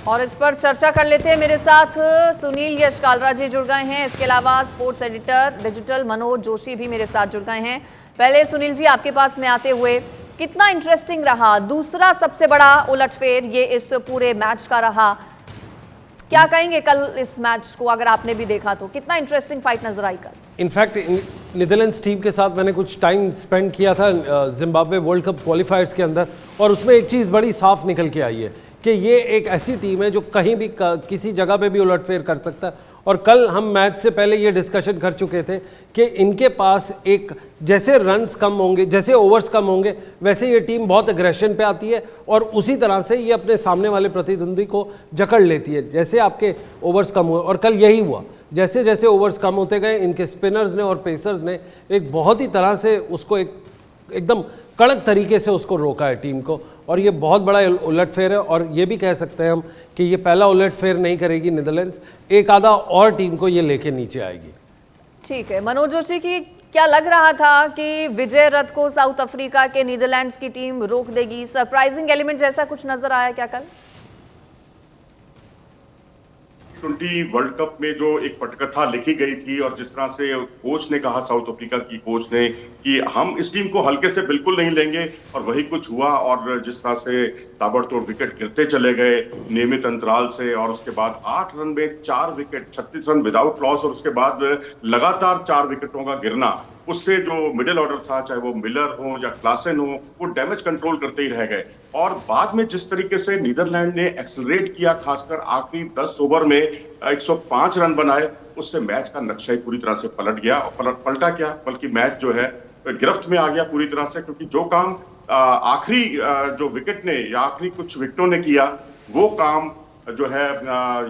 और इस पर चर्चा कर लेते हैं। मेरे साथ सुनील यश कालरा जी जुड़ गए हैं, इसके अलावा sports editor digital Manoj Joshi भी मेरे साथ जुड़ गए हैं। पहले सुनील जी, आपके पास में आते हुए, कितना इंटरेस्टिंग रहा दूसरा सबसे बड़ा उलटफेर ये इस पूरे मैच का रहा? क्या कहेंगे कल इस मैच को, अगर आपने भी देखा तो कितना इंटरेस्टिंग फाइट नजर आई कल? इनफैक्ट नीदरलैंड्स टीम के साथ मैंने कुछ टाइम स्पेंड किया था जिम्बाब्वे वर्ल्ड कप क्वालिफायर्स के अंदर, और उसमें एक चीज़ बड़ी साफ निकल के आई है कि ये एक ऐसी टीम है जो कहीं भी किसी जगह पे भी उलटफेर कर सकता है। और कल हम मैच से पहले ये डिस्कशन कर चुके थे कि इनके पास एक, जैसे रन्स कम होंगे, जैसे ओवर्स कम होंगे, वैसे ये टीम बहुत एग्रेशन पे आती है और उसी तरह से ये अपने सामने वाले प्रतिद्वंदी को जकड़ लेती है जैसे आपके ओवर्स कम हुए। और कल यही हुआ, जैसे जैसे ओवर्स कम होते गए इनके स्पिनर्स ने और पेसर्स ने एक बहुत ही तरह से उसको एकदम कड़क तरीके से उसको रोका है टीम को, और ये बहुत बड़ा उलटफेर है। और ये भी कह सकते हैं हम कि ये पहला उलटफेर नहीं करेगी नीदरलैंड्स, एक आधा और टीम को ये लेके नीचे आएगी। ठीक है मनोज जोशी की, क्या लग रहा था कि विजय रथ को साउथ अफ्रीका के नीदरलैंड्स की टीम रोक देगी? सरप्राइजिंग एलिमेंट जैसा कुछ नजर आया क्या कल? T20 वर्ल्ड कप में जो एक पटकथा लिखी गई थी और जिस तरह से कोच ने कहा, साउथ अफ्रीका की कोच ने, कि हम इस टीम को हल्के से बिल्कुल नहीं लेंगे, और वही कुछ हुआ। और जिस तरह से ताबड़तोड़ विकेट गिरते चले गए नियमित अंतराल से, और उसके बाद 8 रन में 4 विकेट, 36 रन विदाउट लॉस, और उसके बाद लगातार 4 विकेटों का गिरना, उससे जो मिडिल ऑर्डर था, चाहे वो मिलर हो या क्लासन हो, वो डैमेज कंट्रोल करते ही रह गए। और बाद में जिस तरीके से नीदरलैंड ने एक्सेलरेट किया, खासकर आखिरी 10 ओवर में 105 रन बनाए, उससे मैच का नक्शा ही पूरी तरह से पलट गया। और पलटा क्या, बल्कि मैच जो है गिरफ्त में आ गया पूरी तरह से, क्योंकि जो काम आखिरी जो विकेट ने या आखिरी कुछ विकेटों ने किया, वो काम जो है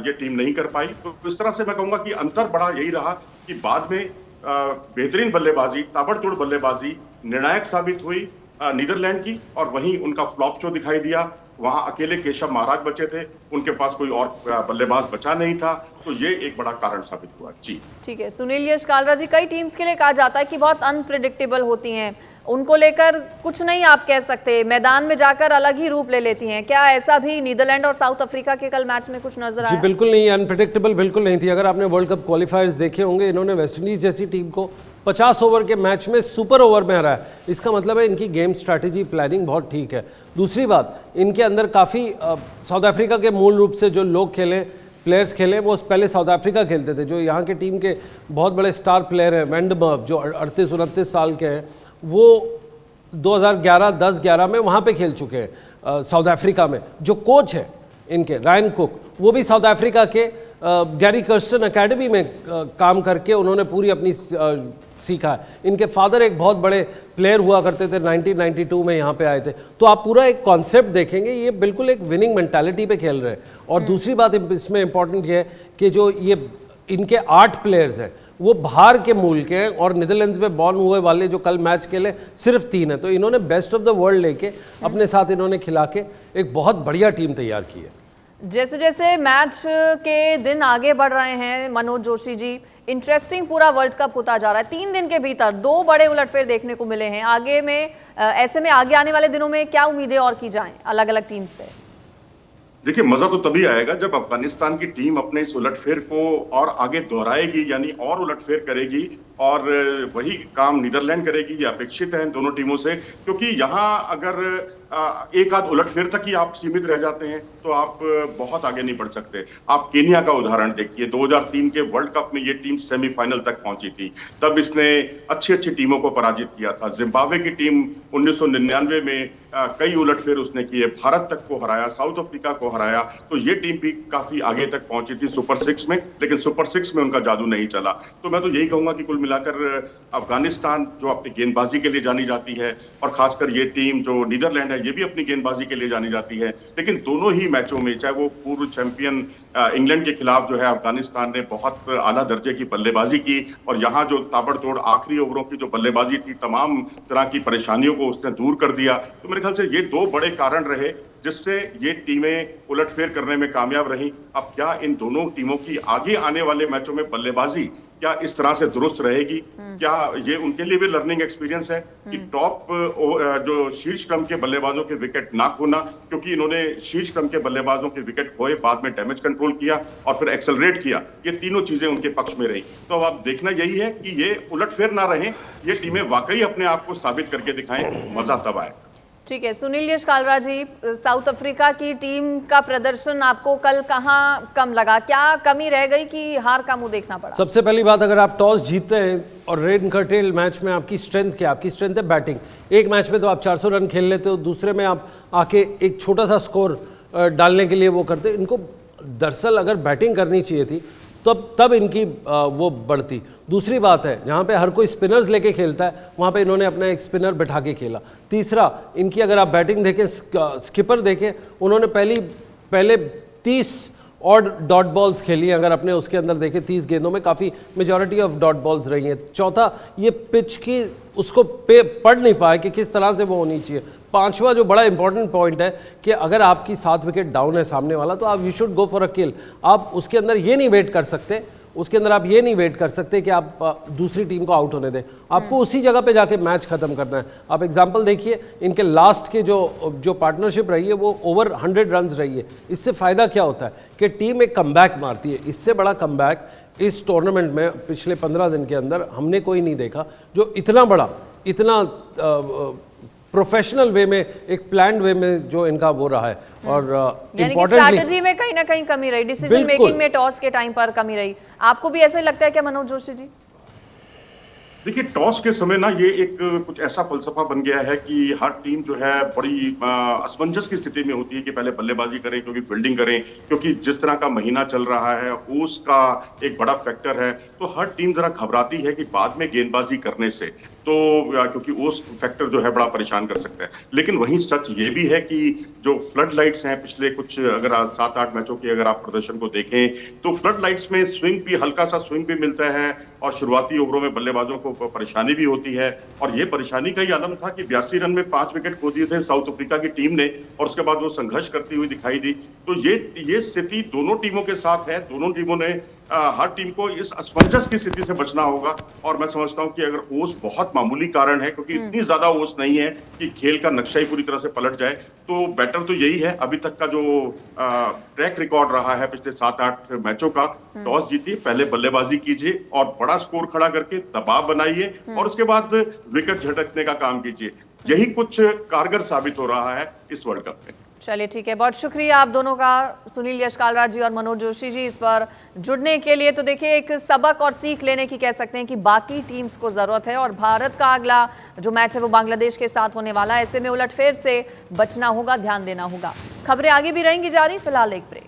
ये टीम नहीं कर पाई। तो इस तरह से मैं कहूंगा कि अंतर बड़ा यही रहा कि बाद में बेहतरीन बल्लेबाजी, ताबड़तोड़ बल्लेबाजी निर्णायक साबित हुई नीदरलैंड की, और वहीं उनका फ्लॉप शो दिखाई दिया। वहां अकेले केशव महाराज बचे थे, उनके पास कोई और बल्लेबाज बचा नहीं था, तो ये एक बड़ा कारण साबित हुआ। जी ठीक है सुनील यश कालरा जी, कई टीम्स के लिए कहा जाता है कि बहुत अनप्रिडिक्टेबल होती हैं, उनको लेकर कुछ नहीं आप कह सकते, मैदान में जाकर अलग ही रूप ले लेती हैं। क्या ऐसा भी नीदरलैंड और साउथ अफ्रीका के कल मैच में कुछ नजर आया? जी बिल्कुल नहीं, अनप्रेडिक्टेबल बिल्कुल नहीं थी। अगर आपने वर्ल्ड कप क्वालिफायर्स देखे होंगे, इन्होंने वेस्टइंडीज जैसी टीम को 50 ओवर के मैच में सुपर ओवर में हराया। इसका मतलब है इनकी गेम स्ट्रैटेजी प्लानिंग बहुत ठीक है। दूसरी बात, इनके अंदर काफ़ी साउथ अफ्रीका के मूल रूप से जो लोग खेले, प्लेयर्स खेले, वो पहले साउथ अफ्रीका खेलते थे। जो यहाँ के टीम के बहुत बड़े स्टार प्लेयर हैं, वैंडमर्फ जो 38-29 साल के हैं, वो 2011-10-11 में वहाँ पे खेल चुके हैं साउथ अफ्रीका में। जो कोच है इनके रायन कुक, वो भी साउथ अफ्रीका के गैरी कर्स्टन एकेडमी में काम करके उन्होंने पूरी अपनी सीखा है। इनके फादर एक बहुत बड़े प्लेयर हुआ करते थे, 1992 में यहाँ पे आए थे। तो आप पूरा एक कॉन्सेप्ट देखेंगे, ये बिल्कुल एक विनिंग मेंटालिटी पे खेल रहे हैं। और दूसरी बात इसमें इंपॉर्टेंट ये है कि जो ये इनके 8 प्लेयर्स हैं वो बाहर के मूल के हैं, और नीदरलैंड्स में बॉर्न हुए वाले जो कल मैच खेले सिर्फ 3 है। तो इन्होंने बेस्ट ऑफ द वर्ल्ड लेके अपने साथ इन्होंने खिला के एक बहुत बढ़िया टीम तैयार की है। जैसे जैसे मैच के दिन आगे बढ़ रहे हैं मनोज जोशी जी, इंटरेस्टिंग पूरा वर्ल्ड कप होता जा रहा है। 3 दिन के भीतर 2 बड़े उलटफेर देखने को मिले हैं। आगे में ऐसे में आगे आने वाले दिनों में क्या उम्मीदें और की जाएं अलग अलग टीम से? देखिए, मजा तो तभी आएगा जब अफगानिस्तान की टीम अपने इस उलटफेर को और आगे दोहराएगी, यानी और उलटफेर करेगी, और वही काम नीदरलैंड करेगी, ये अपेक्षित है इन दोनों टीमों से। क्योंकि यहाँ अगर एक आध उलटफेर तक ही आप सीमित रह जाते हैं तो आप बहुत आगे नहीं बढ़ सकते। आप केनिया का उदाहरण देखिए, 2003 के वर्ल्ड कप में ये टीम सेमीफाइनल तक पहुंची थी, तब इसने अच्छी अच्छी टीमों को पराजित किया था। जिम्बाब्वे की टीम 1999 में कई उलटफेर उसने किए, भारत तक को हराया, साउथ अफ्रीका को हराया। तो ये टीम भी काफी आगे तक पहुंची थी सुपर 6 में, लेकिन सुपर 6 में उनका जादू नहीं चला। तो मैं तो यही कहूंगा कि कुल मिलाकर अफगानिस्तान जो अपनी गेंदबाजी के लिए जानी जाती है, और खासकर ये टीम जो नीदरलैंड है, ये भी अपनी गेंदबाजी के लिए जानी जाती है, लेकिन दोनों ही मैचों में, चाहे वो पूर्व चैंपियन इंग्लैंड के खिलाफ जो है अफगानिस्तान ने बहुत आला दर्जे की बल्लेबाजी की, और यहाँ जो ताबड़तोड़ आखिरी ओवरों की जो बल्लेबाजी थी, तमाम तरह की परेशानियों को उसने दूर कर दिया। तो मेरे ख्याल से ये 2 बड़े कारण रहे जिससे ये टीमें उलटफेर करने में कामयाब रही। अब क्या इन दोनों टीमों की आगे आने वाले मैचों में बल्लेबाजी क्या इस तरह से दुरुस्त रहेगी? क्या ये उनके लिए भी लर्निंग एक्सपीरियंस है कि टॉप जो शीर्ष क्रम के बल्लेबाजों के विकेट ना खोना, क्योंकि इन्होंने शीर्ष क्रम के बल्लेबाजों के विकेट खोए, बाद में डैमेज कंट्रोल किया और फिर एक्सेलरेट किया, ये तीनों चीजें उनके पक्ष में रही। तो अब देखना यही है कि ये उलटफेर ना रहे, ये टीमें वाकई अपने आप को साबित करके दिखाएं, मजा तब आए। ठीक है, सुनील यशकालरा जी, साउथ अफ्रीका की टीम का प्रदर्शन आपको कल कहाँ कम लगा? क्या कमी रह गई कि हार का मुंह देखना पड़ा? सबसे पहली बात, अगर आप टॉस जीतते हैं और रेन कर्टेल मैच में आपकी स्ट्रेंथ क्या? आपकी स्ट्रेंथ है बैटिंग। एक मैच में तो आप 400 रन खेल लेते हो, दूसरे में आप आके एक छोटा सा स्कोर डालने के लिए वो करते। इनको दरअसल अगर बैटिंग करनी चाहिए थी तब इनकी वो बढ़ती। दूसरी बात है, जहाँ पे हर कोई स्पिनर्स लेके खेलता है वहाँ पे इन्होंने अपना एक स्पिनर बैठा के खेला। तीसरा, इनकी अगर आप बैटिंग देखें, स्किपर देखें, उन्होंने पहले 30 ऑड डॉट बॉल्स खेली हैं। अगर अपने उसके अंदर देखें 30 गेंदों में काफ़ी मेजॉरिटी ऑफ डॉट बॉल्स रही हैं। चौथा, ये पिच की उसको पढ़ नहीं पाए कि किस तरह से वो होनी चाहिए। पांचवा जो बड़ा इंपॉर्टेंट पॉइंट है कि अगर आपकी 7 विकेट डाउन है सामने वाला, तो आप you should go for a kill. आप उसके अंदर ये नहीं वेट कर सकते, उसके अंदर आप ये नहीं वेट कर सकते कि आप दूसरी टीम को आउट होने दें। आपको उसी जगह पे जाके मैच खत्म करना है। आप एग्जांपल देखिए, इनके लास्ट के जो पार्टनरशिप रही है वो ओवर 100 रन रही है। इससे फ़ायदा क्या होता है कि टीम एक कमबैक मारती है। इससे बड़ा कमबैक इस टूर्नामेंट में पिछले 15 दिन के अंदर हमने कोई नहीं देखा, जो इतना बड़ा, इतना प्रोफेशनल वे में, एक प्लान्ड वे में जो इनका वो रहा है। और स्ट्रैटेजी में कहीं ना कहीं कमी रही, डिसीजन मेकिंग में टॉस के टाइम पर कमी रही। आपको भी ऐसा ही लगता है क्या मनोज जोशी जी? देखिए, टॉस के समय ना ये एक कुछ ऐसा फलसफा बन गया है कि हर टीम जो है बड़ी असमंजस की स्थिति में होती है कि पहले बल्लेबाजी करें क्योंकि फील्डिंग करें, क्योंकि जिस तरह का महीना चल रहा है ओस का एक बड़ा फैक्टर है। तो हर टीम जरा घबराती है कि बाद में गेंदबाजी करने से, तो क्योंकि ओस फैक्टर जो है बड़ा परेशान कर सकता है। लेकिन वहीं सच ये भी है कि जो फ्लड लाइट्स हैं पिछले कुछ अगर 7-8 मैचों की अगर आप प्रदर्शन को देखें, तो फ्लड लाइट्स में स्विंग भी, हल्का सा स्विंग भी मिलता है और शुरुआती ओवरों में बल्लेबाजों को परेशानी भी होती है। और ये परेशानी का ही आलम था कि 82 रन में 5 विकेट खो दिए थे साउथ अफ्रीका की टीम ने, और उसके बाद वो संघर्ष करती हुई दिखाई दी। तो ये स्थिति दोनों टीमों के साथ है। दोनों टीमों ने हर टीम को इस असमंजस की स्थिति से बचना होगा। और मैं समझता हूं कि अगर ओस बहुत मामूली कारण है, क्योंकि इतनी ज्यादा ओस नहीं है कि खेल का नक्शा ही पूरी तरह से पलट जाए, तो बेटर तो यही है। अभी तक का जो ट्रैक रिकॉर्ड रहा है पिछले 7-8 मैचों का, टॉस जीतिए, पहले बल्लेबाजी कीजिए और बड़ा स्कोर खड़ा करके दबाव बनाइए और उसके बाद विकेट झटकने का काम कीजिए। यही कुछ कारगर साबित हो रहा है इस वर्ल्ड कप में। चलिए ठीक है, बहुत शुक्रिया आप दोनों का, सुनील यशकालरा जी और मनोज जोशी जी, इस पर जुड़ने के लिए। तो देखिए, एक सबक और सीख लेने की कह सकते हैं कि बाकी टीम्स को ज़रूरत है और भारत का अगला जो मैच है वो बांग्लादेश के साथ होने वाला है। ऐसे में उलटफेर से बचना होगा, ध्यान देना होगा। खबरें आगे भी रहेंगी जारी, फिलहाल एक ब्रेक।